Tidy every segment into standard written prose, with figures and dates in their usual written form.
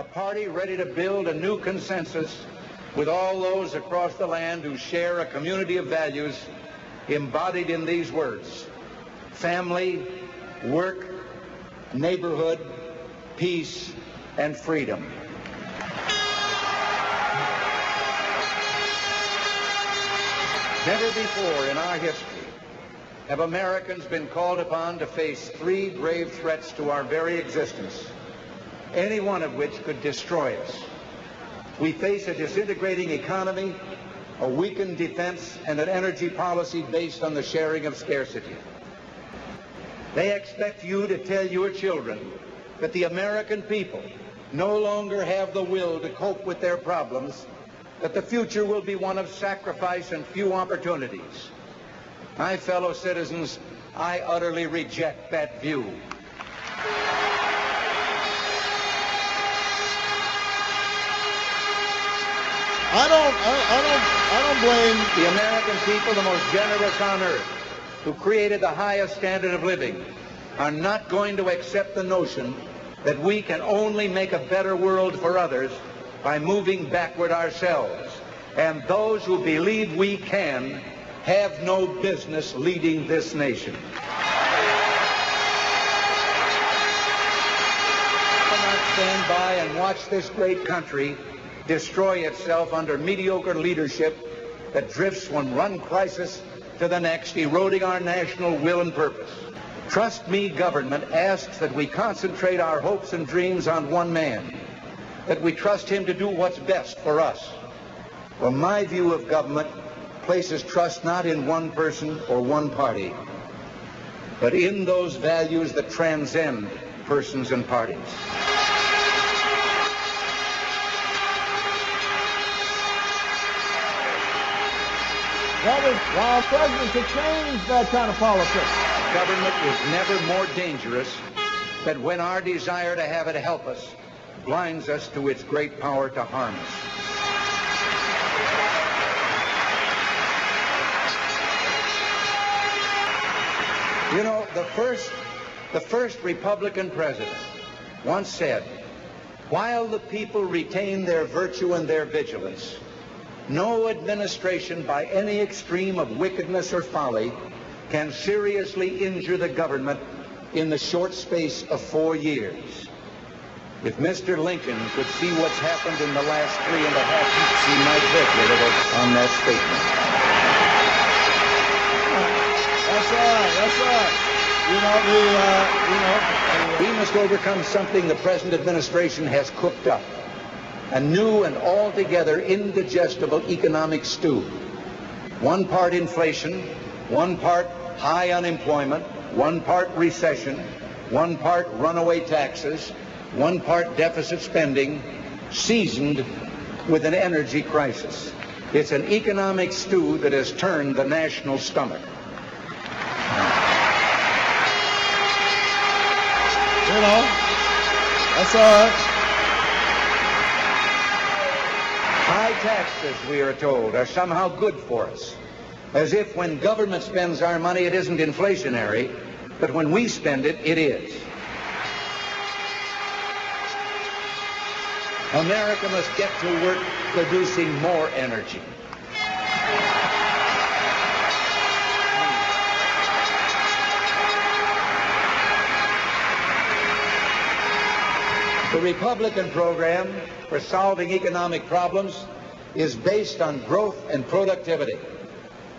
a party ready to build a new consensus with all those across the land who share a community of values embodied in these words: family, work, neighborhood, peace, and freedom. Never before in our history have Americans been called upon to face three grave threats to our very existence, any one of which could destroy us. We face a disintegrating economy, a weakened defense, and an energy policy based on the sharing of scarcity. They expect you to tell your children that the American people no longer have the will to cope with their problems, that the future will be one of sacrifice and few opportunities. My fellow citizens, I utterly reject that view. I don't blame the American people, the most generous on earth, who created the highest standard of living, are not going to accept the notion that we can only make a better world for others by moving backward ourselves. And those who believe we can have no business leading this nation. We cannot stand by and watch this great country destroy itself under mediocre leadership that drifts from one crisis to the next, eroding our national will and purpose. Trust me, government asks that we concentrate our hopes and dreams on one man, that we trust him to do what's best for us. Well, my view of government places trust not in one person or one party, but in those values that transcend persons and parties. While presidents have changed that kind of politics. Government is never more dangerous than when our desire to have it help us blinds us to its great power to harm us. You know, the first Republican president once said, while the people retain their virtue and their vigilance, no administration by any extreme of wickedness or folly can seriously injure the government in the short space of 4 years. If Mr. Lincoln could see what's happened in the last 3.5 weeks, he might hedge a little on that statement. That's right. We must overcome something the present administration has cooked up. A new and altogether indigestible economic stew. One part inflation, one part high unemployment, one part recession, one part runaway taxes, one part deficit spending, seasoned with an energy crisis. It's an economic stew that has turned the national stomach. That's all right. High taxes, we are told, are somehow good for us. As if when government spends our money, it isn't inflationary, but when we spend it, it is. America must get to work producing more energy. The Republican program for solving economic problems is based on growth and productivity.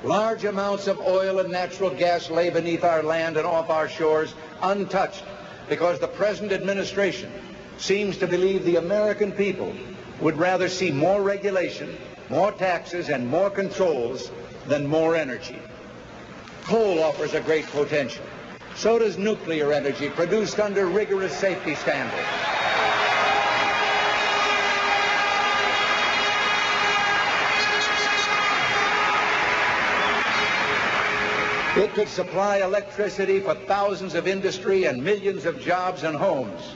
Large amounts of oil and natural gas lay beneath our land and off our shores untouched because the present administration seems to believe the American people would rather see more regulation, more taxes, and more controls than more energy. Coal offers a great potential. So does nuclear energy produced under rigorous safety standards. It could supply electricity for thousands of industry and millions of jobs and homes.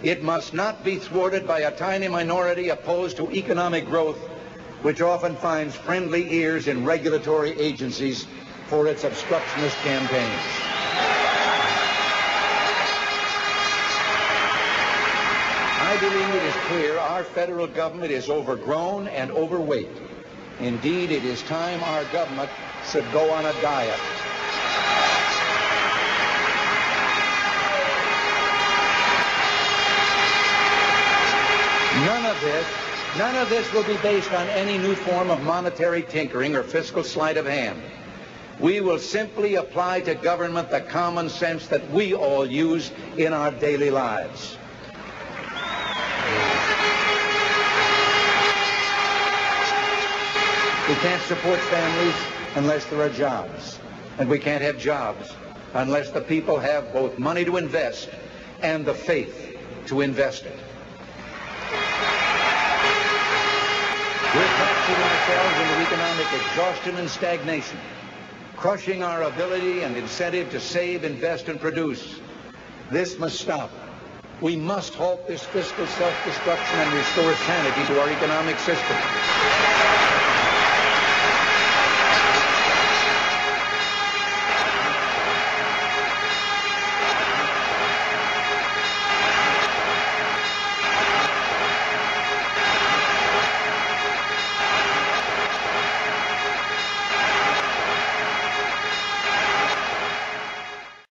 It must not be thwarted by a tiny minority opposed to economic growth, which often finds friendly ears in regulatory agencies for its obstructionist campaigns. I believe it is clear our federal government is overgrown and overweight. Indeed, it is time our government should go on a diet. None of this will be based on any new form of monetary tinkering or fiscal sleight of hand. We will simply apply to government the common sense that we all use in our daily lives. We can't support families unless there are jobs. And we can't have jobs unless the people have both money to invest and the faith to invest it. We're taxing ourselves into economic exhaustion and stagnation, crushing our ability and incentive to save, invest, and produce. This must stop. We must halt this fiscal self-destruction and restore sanity to our economic system.